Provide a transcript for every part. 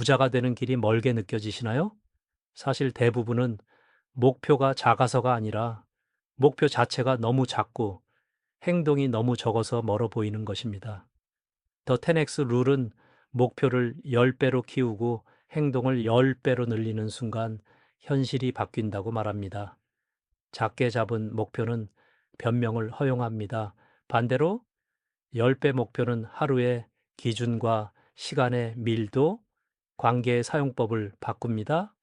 부자가 되는 길이 멀게 느껴지시나요? 사실 대부분은 목표가 작아서가 아니라 목표 자체가 너무 작고 행동이 너무 적어서 멀어 보이는 것입니다. 더 10X 룰은 목표를 10배로 키우고 행동을 10배로 늘리는 순간 현실이 바뀐다고 말합니다. 작게 잡은 목표는 변명을 허용합니다. 반대로 10배 목표는 하루의 기준과 시간의 밀도, 관계의 사용법을 바꿉니다.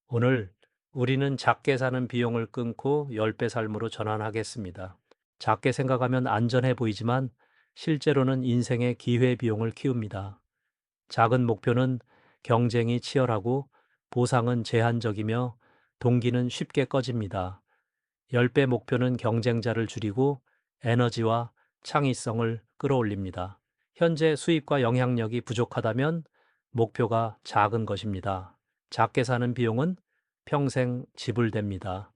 오늘 우리는 작게 사는 비용을 끊고 10배 삶으로 전환하겠습니다. 작게 생각하면 안전해 보이지만 실제로는 인생의 기회비용을 키웁니다. 작은 목표는 경쟁이 치열하고 보상은 제한적이며 동기는 쉽게 꺼집니다. 10배 목표는 경쟁자를 줄이고 에너지와 창의성을 끌어올립니다. 현재 수입과 영향력이 부족하다면 목표가 작은 것입니다. 작게 사는 비용은 평생 지불됩니다.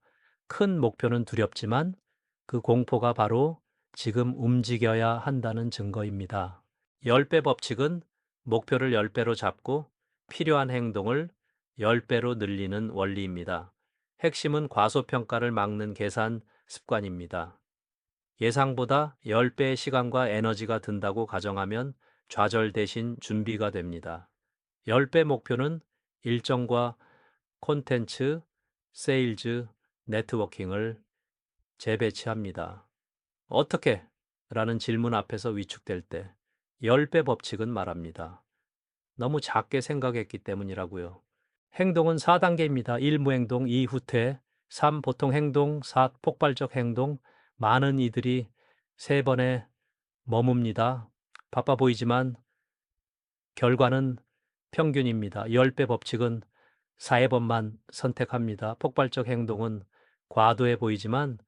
큰 목표는 두렵지만 그 공포가 바로 지금 움직여야 한다는 증거입니다. 10배 법칙은 목표를 10배로 잡고 필요한 행동을 10배로 늘리는 원리입니다. 핵심은 과소평가를 막는 계산 습관입니다. 예상보다 10배의 시간과 에너지가 든다고 가정하면 좌절 대신 준비가 됩니다. 10배 목표는 일정과 콘텐츠, 세일즈, 네트워킹을 재배치합니다. 어떻게? 라는 질문 앞에서 위축될 때 10배 법칙은 말합니다. 너무 작게 생각했기 때문이라고요. 행동은 4단계입니다. 1. 무행동, 2. 후퇴, 3. 보통 행동, 4. 폭발적 행동. 많은 이들이 3번에 머뭅니다. 바빠 보이지만 결과는 평균입니다. 10배 법칙은 4회번만 선택합니다. 폭발적 행동은 과도해 보이지만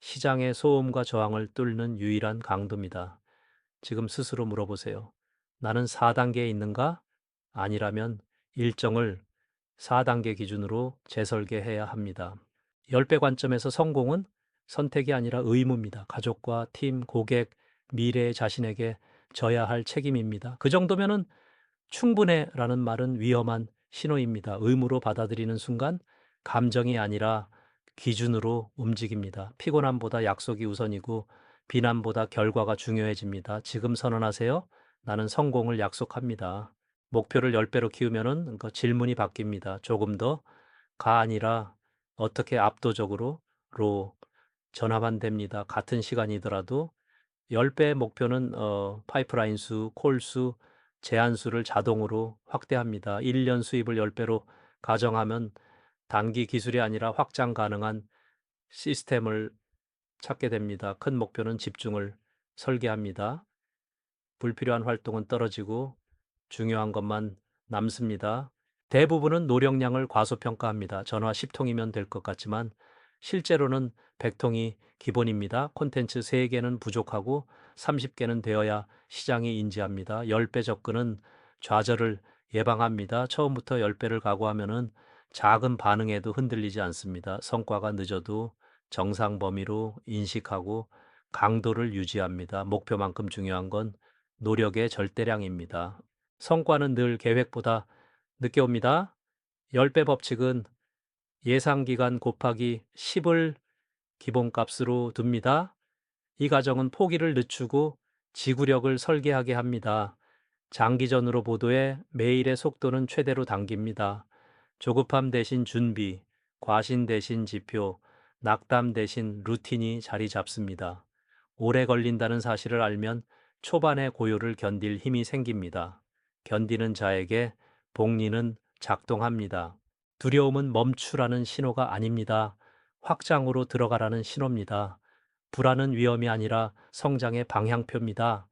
시장의 소음과 저항을 뚫는 유일한 강도입니다. 지금 스스로 물어보세요. 나는 4단계에 있는가? 아니라면 일정을 4단계 기준으로 재설계해야 합니다. 10배 관점에서 성공은 선택이 아니라 의무입니다. 가족과 팀, 고객, 미래의 자신에게 져야 할 책임입니다. 그 정도면은 충분해라는 말은 위험한 신호입니다. 의무로 받아들이는 순간 감정이 아니라 기준으로 움직입니다. 피곤함보다 약속이 우선이고 비난보다 결과가 중요해집니다. 지금 선언하세요. 나는 성공을 약속합니다. 목표를 10배로 키우면은 그 질문이 바뀝니다. 조금 더가 아니라 어떻게 압도적으로로 전화만 됩니다. 같은 시간이더라도 10배 목표는 파이프라인 수, 콜 수, 제한 수를 자동으로 확대합니다. 1년 수입을 10배로 가정하면 단기 기술이 아니라 확장 가능한 시스템을 찾게 됩니다. 큰 목표는 집중을 설계합니다. 불필요한 활동은 떨어지고 중요한 것만 남습니다. 대부분은 노력량을 과소평가합니다. 전화 10통이면 될 것 같지만 실제로는 100통이 기본입니다. 콘텐츠 3개는 부족하고 30개는 되어야 시장이 인지합니다. 10배 접근은 좌절을 예방합니다. 처음부터 10배를 각오하면은 작은 반응에도 흔들리지 않습니다. 성과가 늦어도 정상 범위로 인식하고 강도를 유지합니다. 목표만큼 중요한 건 노력의 절대량입니다. 성과는 늘 계획보다 늦게 옵니다. 10배 법칙은 예상기간 곱하기 10을 기본값으로 둡니다. 이 과정은 포기를 늦추고 지구력을 설계하게 합니다. 장기전으로 보도해 매일의 속도는 최대로 당깁니다. 조급함 대신 준비, 과신 대신 지표, 낙담 대신 루틴이 자리 잡습니다. 오래 걸린다는 사실을 알면 초반의 고요를 견딜 힘이 생깁니다. 견디는 자에게 복리는 작동합니다. 두려움은 멈추라는 신호가 아닙니다. 확장으로 들어가라는 신호입니다. 불안은 위험이 아니라 성장의 방향표입니다.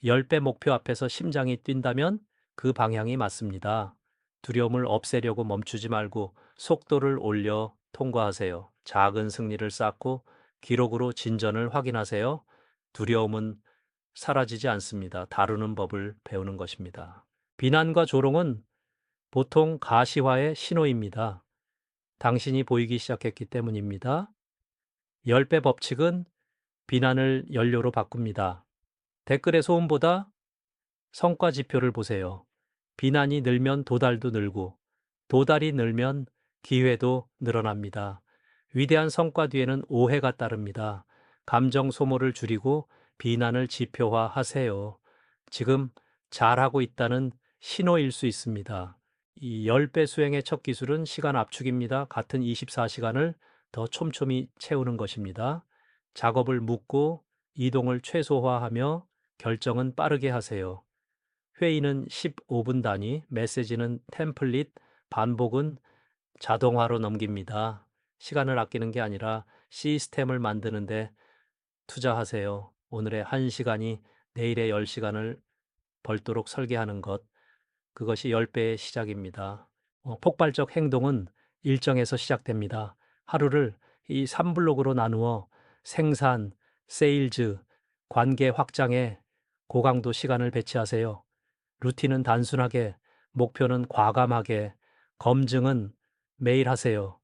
10배 목표 앞에서 심장이 뛴다면 그 방향이 맞습니다. 두려움을 없애려고 멈추지 말고 속도를 올려 통과하세요. 작은 승리를 쌓고 기록으로 진전을 확인하세요. 두려움은 사라지지 않습니다. 다루는 법을 배우는 것입니다. 비난과 조롱은 보통 가시화의 신호입니다. 당신이 보이기 시작했기 때문입니다. 10배 법칙은 비난을 연료로 바꿉니다. 댓글의 소음보다 성과 지표를 보세요. 비난이 늘면 도달도 늘고, 도달이 늘면 기회도 늘어납니다. 위대한 성과 뒤에는 오해가 따릅니다. 감정 소모를 줄이고 비난을 지표화하세요. 지금 잘하고 있다는 신호일 수 있습니다. 이 10배 수행의 첫 기술은 시간 압축입니다. 같은 24시간을 더 촘촘히 채우는 것입니다. 작업을 묻고 이동을 최소화하며 결정은 빠르게 하세요. 회의는 15분 단위, 메시지는 템플릿, 반복은 자동화로 넘깁니다. 시간을 아끼는 게 아니라 시스템을 만드는데 투자하세요. 오늘의 1시간이 내일의 10시간을 벌도록 설계하는 것, 그것이 10배의 시작입니다. 폭발적 행동은 일정에서 시작됩니다. 하루를 이 3블록으로 나누어 생산, 세일즈, 관계 확장에 고강도 시간을 배치하세요. 루틴은 단순하게, 목표는 과감하게, 검증은 매일 하세요.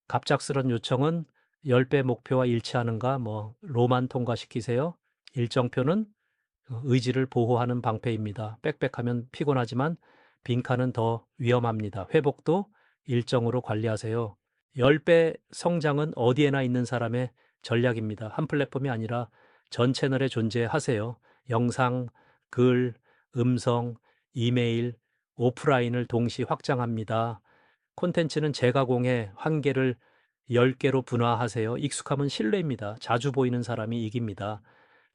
갑작스런 요청은 10배 목표와 일치하는가, 로만 통과시키세요. 일정표는 의지를 보호하는 방패입니다. 빽빽하면 피곤하지만 빈칸은 더 위험합니다. 회복도 일정으로 관리하세요. 10배 성장은 어디에나 있는 사람의 전략입니다. 한 플랫폼이 아니라 전 채널에 존재하세요. 영상, 글, 음성, 이메일, 오프라인을 동시 확장합니다. 콘텐츠는 재가공해 한계를 10개로 분화하세요. 익숙함은 신뢰입니다. 자주 보이는 사람이 이깁니다.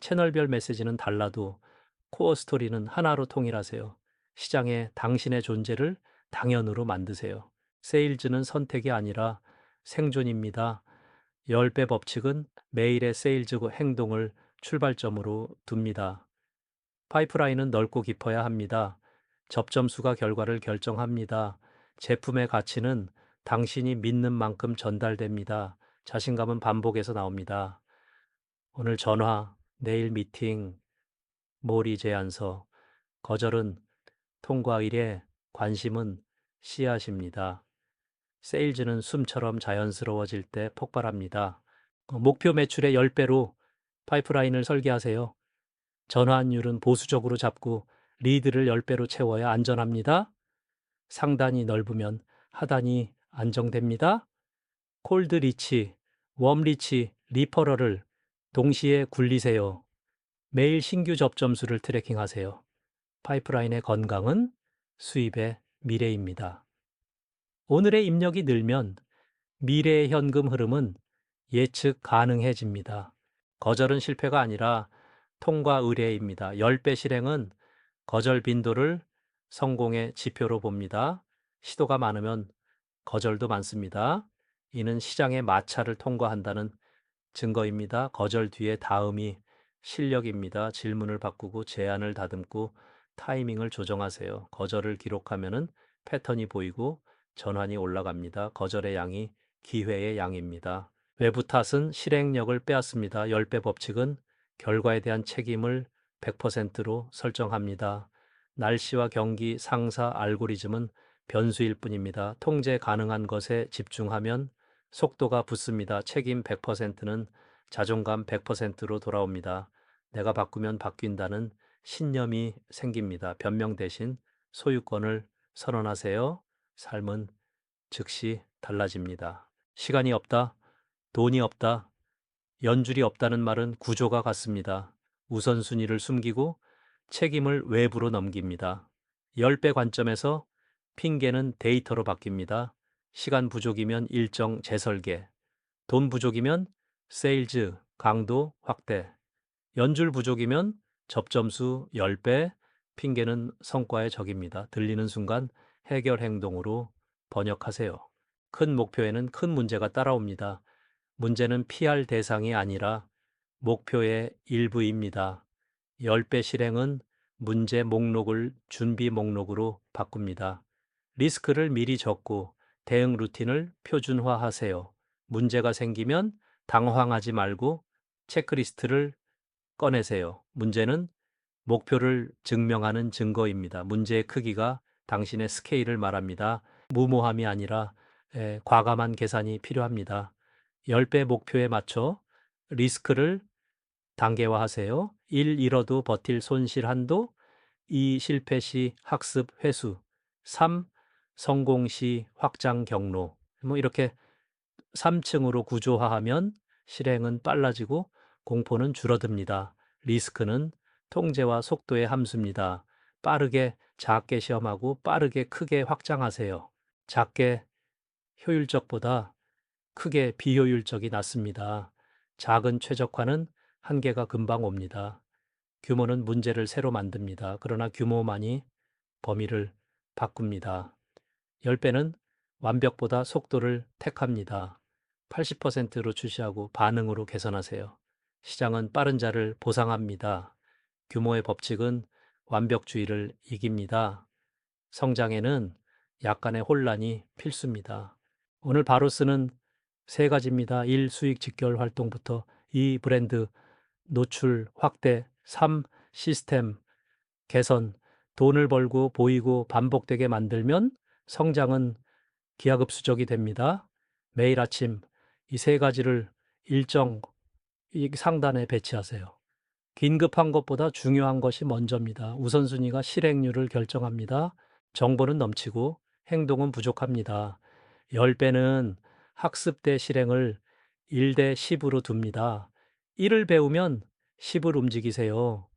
채널별 메시지는 달라도 코어 스토리는 하나로 통일하세요. 시장에 당신의 존재를 당연으로 만드세요. 세일즈는 선택이 아니라 생존입니다. 10배 법칙은 매일의 세일즈 행동을 출발점으로 둡니다. 파이프라인은 넓고 깊어야 합니다. 접점 수가 결과를 결정합니다. 제품의 가치는 당신이 믿는 만큼 전달됩니다. 자신감은 반복에서 나옵니다. 오늘 전화, 내일 미팅, 몰이 제안서, 거절은 통과일에, 관심은 씨앗입니다. 세일즈는 숨처럼 자연스러워질 때 폭발합니다. 목표 매출의 10배로 파이프라인을 설계하세요. 전환율은 보수적으로 잡고 리드를 10배로 채워야 안전합니다. 상단이 넓으면 하단이 안정됩니다. 콜드 리치, 웜 리치, 리퍼럴을 동시에 굴리세요. 매일 신규 접점 수를 트래킹하세요. 파이프라인의 건강은 수입의 미래입니다. 오늘의 입력이 늘면 미래의 현금 흐름은 예측 가능해집니다. 거절은 실패가 아니라 통과 의뢰입니다. 10배 실행은 거절 빈도를 성공의 지표로 봅니다. 시도가 많으면 거절도 많습니다. 이는 시장의 마찰을 통과한다는 증거입니다. 거절 뒤에 다음이 실력입니다. 질문을 바꾸고 제안을 다듬고 타이밍을 조정하세요. 거절을 기록하면은 패턴이 보이고 전환이 올라갑니다. 거절의 양이 기회의 양입니다. 외부 탓은 실행력을 빼앗습니다. 10배 법칙은 결과에 대한 책임을 100%로 설정합니다. 날씨와 경기, 상사, 알고리즘은 변수일 뿐입니다. 통제 가능한 것에 집중하면 속도가 붙습니다. 책임 100%는 자존감 100%로 돌아옵니다. 내가 바꾸면 바뀐다는 신념이 생깁니다. 변명 대신 소유권을 선언하세요. 삶은 즉시 달라집니다. 시간이 없다, 돈이 없다, 연줄이 없다는 말은 구조가 같습니다. 우선순위를 숨기고 책임을 외부로 넘깁니다. 10배 관점에서 핑계는 데이터로 바뀝니다. 시간 부족이면 일정 재설계, 돈 부족이면 세일즈 강도 확대, 연줄 부족이면 접점수 10배, 핑계는 성과의 적입니다. 들리는 순간 해결 행동으로 번역하세요. 큰 목표에는 큰 문제가 따라옵니다. 문제는 피할 대상이 아니라 목표의 일부입니다. 10배 실행은 문제 목록을 준비 목록으로 바꿉니다. 리스크를 미리 적고 대응 루틴을 표준화하세요. 문제가 생기면 당황하지 말고 체크리스트를 꺼내세요. 문제는 목표를 증명하는 증거입니다. 문제의 크기가 당신의 스케일을 말합니다. 무모함이 아니라 과감한 계산이 필요합니다. 10배 목표에 맞춰 리스크를 단계화하세요. 1. 잃어도 버틸 손실 한도, 2. 실패 시 학습 회수, 3. 성공 시 확장 경로. 뭐 이렇게 3층으로 구조화하면 실행은 빨라지고 공포는 줄어듭니다. 리스크는 통제와 속도의 함수입니다. 빠르게 작게 시험하고 빠르게 크게 확장하세요. 작게 효율적보다 크게 비효율적이 낫습니다. 작은 최적화는 한계가 금방 옵니다. 규모는 문제를 새로 만듭니다. 그러나 규모만이 범위를 바꿉니다. 10배는 완벽보다 속도를 택합니다. 80%로 출시하고 반응으로 개선하세요. 시장은 빠른 자를 보상합니다. 규모의 법칙은 완벽주의를 이깁니다. 성장에는 약간의 혼란이 필수입니다. 오늘 바로 쓰는 세 가지입니다. 1. 수익 직결 활동부터 2. 브랜드 노출 확대 3. 시스템 개선 돈을 벌고 보이고 반복되게 만들면 성장은 기하급수적이 됩니다. 매일 아침 이 세 가지를 일정 이 상단에 배치하세요. 긴급한 것보다 중요한 것이 먼저입니다. 우선순위가 실행률을 결정합니다. 정보는 넘치고 행동은 부족합니다. 10배는 학습 대 실행을 1대 10으로 둡니다. 1을 배우면 10을 움직이세요.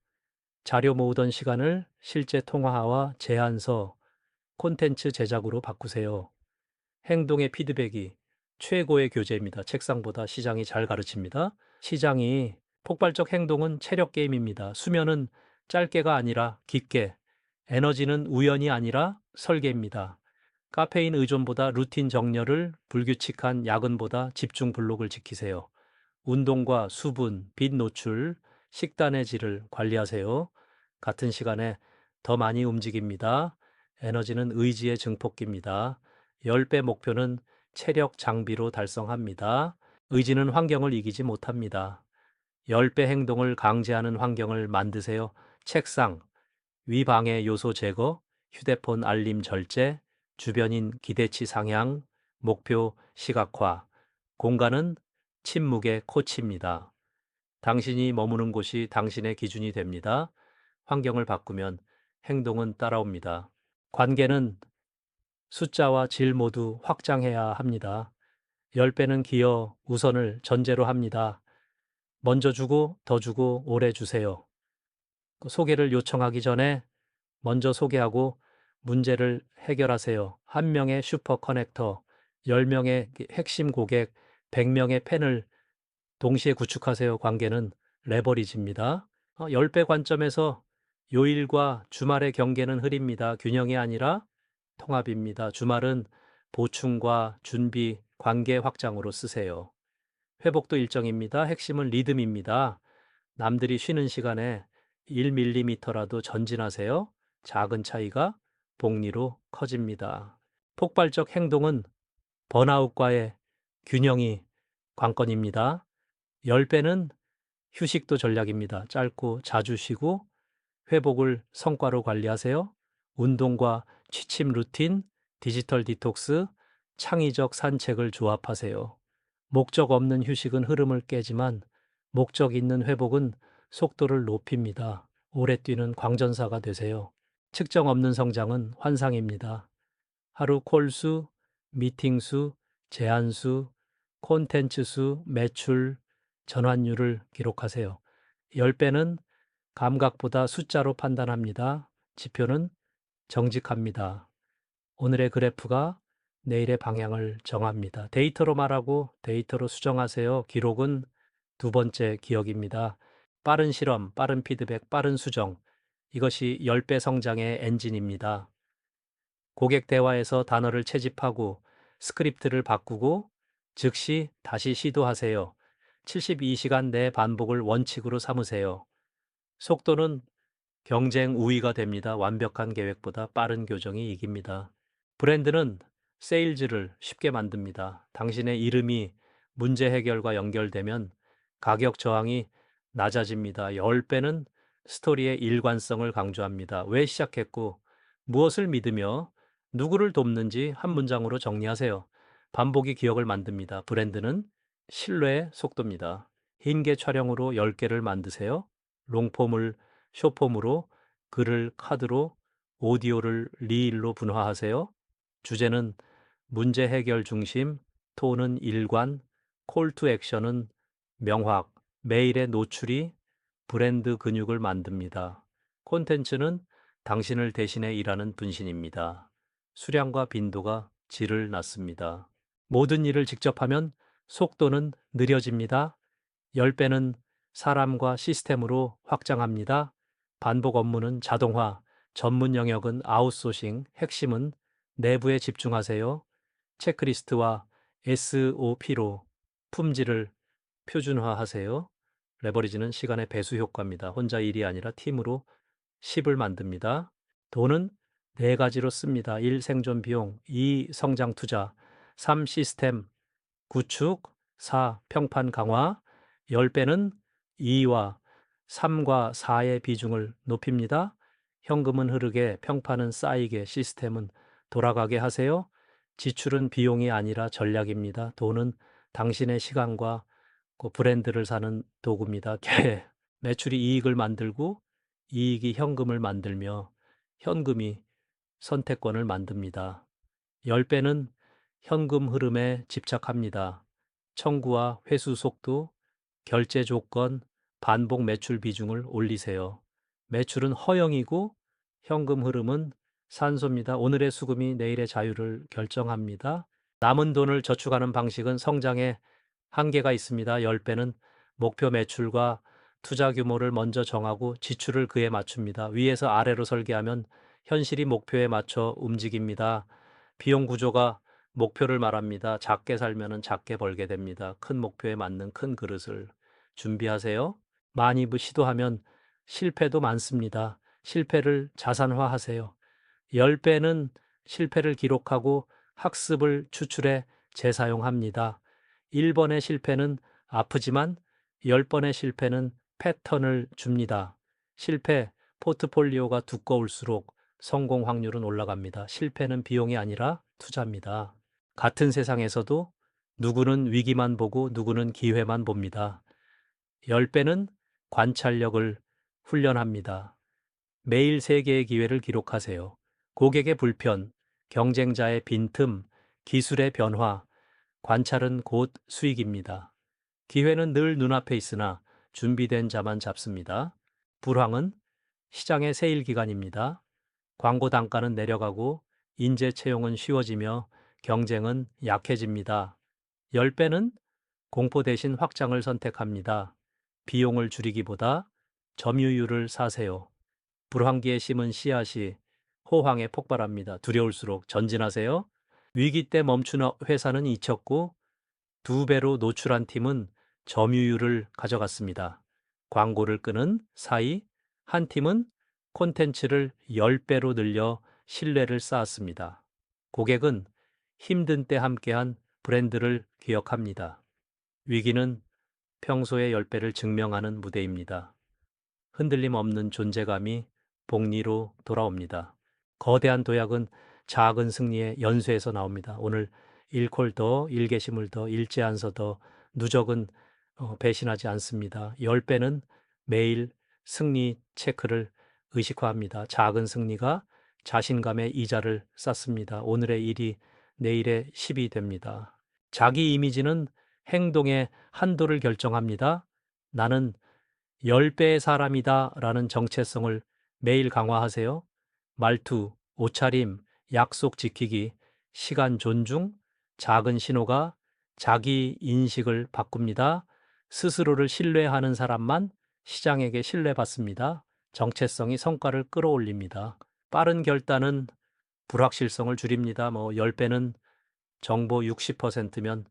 자료 모으던 시간을 실제 통화와 제안서, 콘텐츠 제작으로 바꾸세요. 행동의 피드백이 최고의 교재입니다. 책상보다 시장이 잘 가르칩니다. 시장이 폭발적 행동은 체력 게임입니다. 수면은 짧게가 아니라 깊게, 에너지는 우연이 아니라 설계입니다. 카페인 의존보다 루틴 정렬을, 불규칙한 야근보다 집중 블록을 지키세요. 운동과 수분, 빛 노출, 식단의 질을 관리하세요. 같은 시간에 더 많이 움직입니다. 에너지는 의지의 증폭기입니다. 10배 목표는 체력 장비로 달성합니다. 의지는 환경을 이기지 못합니다. 10배 행동을 강제하는 환경을 만드세요. 책상, 위방해 요소 제거, 휴대폰 알림 절제, 주변인 기대치 상향, 목표 시각화, 공간은 침묵의 코치입니다. 당신이 머무는 곳이 당신의 기준이 됩니다. 환경을 바꾸면 행동은 따라옵니다. 관계는 숫자와 질 모두 확장해야 합니다. 10배는 기여 우선을 전제로 합니다. 먼저 주고 더 주고 오래 주세요. 소개를 요청하기 전에 먼저 소개하고 문제를 해결하세요. 한 명의 슈퍼 커넥터, 10명의 핵심 고객, 100명의 팬을 동시에 구축하세요. 관계는 레버리지입니다. 10배 관점에서 요일과 주말의 경계는 흐립니다. 균형이 아니라 통합입니다. 주말은 보충과 준비, 관계 확장으로 쓰세요. 회복도 일정입니다. 핵심은 리듬입니다. 남들이 쉬는 시간에 1mm라도 전진하세요. 작은 차이가 복리로 커집니다. 폭발적 행동은 번아웃과의 균형이 관건입니다. 10배는 휴식도 전략입니다. 짧고 자주 쉬고 회복을 성과로 관리하세요. 운동과 취침 루틴, 디지털 디톡스, 창의적 산책을 조합하세요. 목적 없는 휴식은 흐름을 깨지만 목적 있는 회복은 속도를 높입니다. 오래 뛰는 광전사가 되세요. 측정 없는 성장은 환상입니다. 하루 콜수, 미팅 수, 제안 수, 콘텐츠 수, 매출, 전환율을 기록하세요. 10배는 감각보다 숫자로 판단합니다. 지표는 정직합니다. 오늘의 그래프가 내일의 방향을 정합니다. 데이터로 말하고 데이터로 수정하세요. 기록은 두 번째 기억입니다. 빠른 실험, 빠른 피드백, 빠른 수정. 이것이 10배 성장의 엔진입니다. 고객 대화에서 단어를 채집하고 스크립트를 바꾸고 즉시 다시 시도하세요. 72시간 내 반복을 원칙으로 삼으세요. 속도는 경쟁 우위가 됩니다. 완벽한 계획보다 빠른 교정이 이깁니다. 브랜드는 세일즈를 쉽게 만듭니다. 당신의 이름이 문제 해결과 연결되면 가격 저항이 낮아집니다. 10배는 스토리의 일관성을 강조합니다. 왜 시작했고 무엇을 믿으며 누구를 돕는지 한 문장으로 정리하세요. 반복이 기억을 만듭니다. 브랜드는 신뢰의 속도입니다. 흰개 촬영으로 10개를 만드세요. 롱폼을 쇼폼으로, 글을 카드로, 오디오를 리일로 분화하세요. 주제는 문제 해결 중심, 톤은 일관, 콜 투 액션은 명확, 메일의 노출이 브랜드 근육을 만듭니다. 콘텐츠는 당신을 대신해 일하는 분신입니다. 수량과 빈도가 질을 낳습니다. 모든 일을 직접 하면 속도는 느려집니다. 10배는 사람과 시스템으로 확장합니다. 반복 업무는 자동화, 전문 영역은 아웃소싱, 핵심은 내부에 집중하세요. 체크리스트와 SOP로 품질을 표준화하세요. 레버리지는 시간의 배수 효과입니다. 혼자 일이 아니라 팀으로 10을 만듭니다. 돈은 네 가지로 씁니다. 1. 생존 비용, 2. 성장 투자, 3. 시스템 구축, 4. 평판 강화. 10배는 2와 3과 4의 비중을 높입니다. 현금은 흐르게, 평판은 쌓이게, 시스템은 돌아가게 하세요. 지출은 비용이 아니라 전략입니다. 돈은 당신의 시간과 그 브랜드를 사는 도구입니다. 매출이 이익을 만들고 이익이 현금을 만들며 현금이 선택권을 만듭니다. 10배는 현금 흐름에 집착합니다. 청구와 회수 속도, 결제 조건, 반복 매출 비중을 올리세요. 매출은 허용이고 현금 흐름은 산소입니다. 오늘의 수금이 내일의 자유를 결정합니다. 남은 돈을 저축하는 방식은 성장에 한계가 있습니다. 10배는 목표 매출과 투자 규모를 먼저 정하고 지출을 그에 맞춥니다. 위에서 아래로 설계하면 현실이 목표에 맞춰 움직입니다. 비용 구조가 목표를 말합니다. 작게 살면은 작게 벌게 됩니다. 큰 목표에 맞는 큰 그릇을 준비하세요. 많이 시도하면 실패도 많습니다. 실패를 자산화하세요. 10배는 실패를 기록하고 학습을 추출해 재사용합니다. 1번의 실패는 아프지만 10번의 실패는 패턴을 줍니다. 실패, 포트폴리오가 두꺼울수록 성공 확률은 올라갑니다. 실패는 비용이 아니라 투자입니다. 같은 세상에서도 누구는 위기만 보고 누구는 기회만 봅니다. 10배는 관찰력을 훈련합니다. 매일 3개의 기회를 기록하세요. 고객의 불편, 경쟁자의 빈틈, 기술의 변화, 관찰은 곧 수익입니다. 기회는 늘 눈앞에 있으나 준비된 자만 잡습니다. 불황은 시장의 세일 기간입니다. 광고 단가는 내려가고 인재 채용은 쉬워지며 경쟁은 약해집니다. 10배는 공포 대신 확장을 선택합니다. 비용을 줄이기보다 점유율을 사세요. 불황기에 심은 씨앗이 호황에 폭발합니다. 두려울수록 전진하세요. 위기 때 멈춘 회사는 잊혔고 2배로 노출한 팀은 점유율을 가져갔습니다. 광고를 끄는 사이 한 팀은 콘텐츠를 10배로 늘려 신뢰를 쌓았습니다. 고객은 힘든 때 함께한 브랜드를 기억합니다. 위기는 평소의 10배를 증명하는 무대입니다. 흔들림 없는 존재감이 복리로 돌아옵니다. 거대한 도약은 작은 승리의 연쇄에서 나옵니다. 오늘 1콜 더, 1게시물 더, 일제안서 더, 누적은 배신하지 않습니다. 10배는 매일 승리 체크를 의식화합니다. 작은 승리가 자신감의 이자를 쌓습니다. 오늘의 일이 내일의 10이 됩니다. 자기 이미지는 행동의 한도를 결정합니다. 나는 10배의 사람이다 라는 정체성을 매일 강화하세요. 말투, 옷차림, 약속 지키기, 시간 존중, 작은 신호가 자기 인식을 바꿉니다. 스스로를 신뢰하는 사람만 시장에게 신뢰받습니다. 정체성이 성과를 끌어올립니다. 빠른 결단은 불확실성을 줄입니다. 10배는 정보 60%면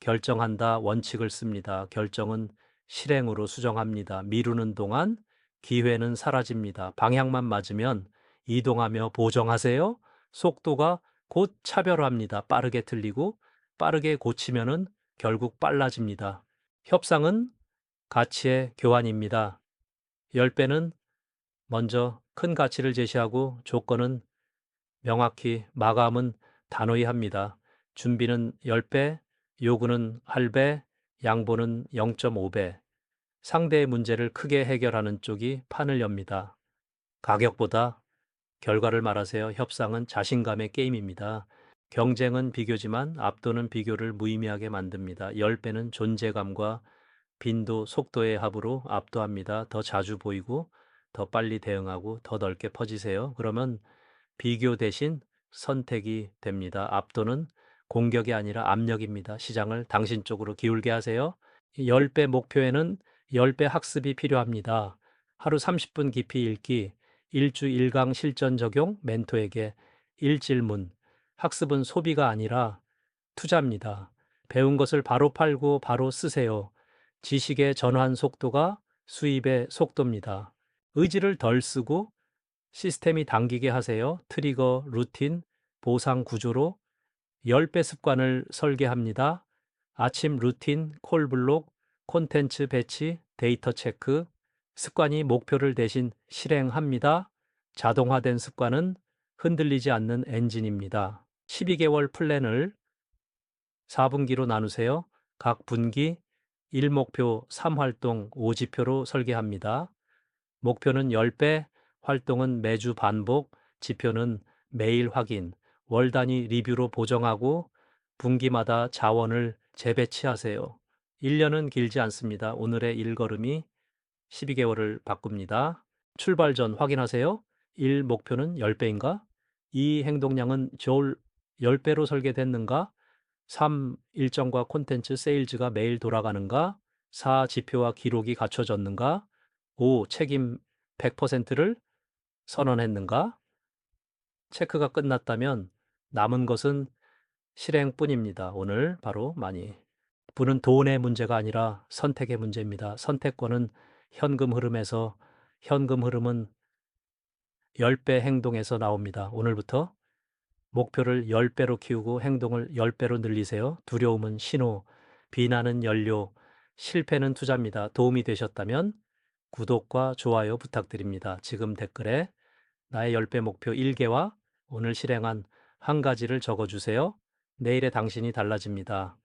결정한다 원칙을 씁니다. 결정은 실행으로 수정합니다. 미루는 동안 기회는 사라집니다. 방향만 맞으면 이동하며 보정하세요. 속도가 곧 차별화합니다. 빠르게 틀리고 빠르게 고치면은 결국 빨라집니다. 협상은 가치의 교환입니다. 10배는 먼저 큰 가치를 제시하고 조건은 명확히 마감은 단호히 합니다. 준비는 10배, 요구는 8배, 양보는 0.5배. 상대의 문제를 크게 해결하는 쪽이 판을 엽니다. 가격보다 결과를 말하세요. 협상은 자신감의 게임입니다. 경쟁은 비교지만 압도는 비교를 무의미하게 만듭니다. 10배는 존재감과 빈도, 속도의 합으로 압도합니다. 더 자주 보이고 더 빨리 대응하고 더 넓게 퍼지세요. 그러면 비교 대신 선택이 됩니다. 압도는 공격이 아니라 압력입니다. 시장을 당신 쪽으로 기울게 하세요. 10배 목표에는 10배 학습이 필요합니다. 하루 30분 깊이 읽기, 일주 1강 실전 적용, 멘토에게 1질문. 학습은 소비가 아니라 투자입니다. 배운 것을 바로 팔고 바로 쓰세요. 지식의 전환 속도가 수입의 속도입니다. 의지를 덜 쓰고 시스템이 당기게 하세요. 트리거, 루틴, 보상 구조로 10배 습관을 설계합니다. 아침 루틴, 콜블록, 콘텐츠 배치, 데이터 체크, 습관이 목표를 대신 실행합니다. 자동화된 습관은 흔들리지 않는 엔진입니다. 12개월 플랜을 4분기로 나누세요. 각 분기 1목표, 3활동, 5지표로 설계합니다. 목표는 10배, 활동은 매주 반복, 지표는 매일 확인, 월 단위 리뷰로 보정하고 분기마다 자원을 재배치하세요. 1년은 길지 않습니다. 오늘의 일걸음이 12개월을 바꿉니다. 출발 전 확인하세요. 1. 목표는 10배인가? 2. 행동량은 저울 10배로 설계됐는가? 3. 일정과 콘텐츠 세일즈가 매일 돌아가는가? 4. 지표와 기록이 갖춰졌는가? 5. 책임 100%를 선언했는가? 체크가 끝났다면 남은 것은 실행뿐입니다. 오늘 바로 많이. 부는 돈의 문제가 아니라 선택의 문제입니다. 선택권은 현금 흐름에서, 현금 흐름은 10배 행동에서 나옵니다. 오늘부터 목표를 10배로 키우고 행동을 10배로 늘리세요. 두려움은 신호, 비난은 연료, 실패는 투자입니다. 도움이 되셨다면 구독과 좋아요 부탁드립니다. 지금 댓글에 나의 10배 목표 1개와 오늘 실행한 한 가지를 적어주세요. 내일의 당신이 달라집니다.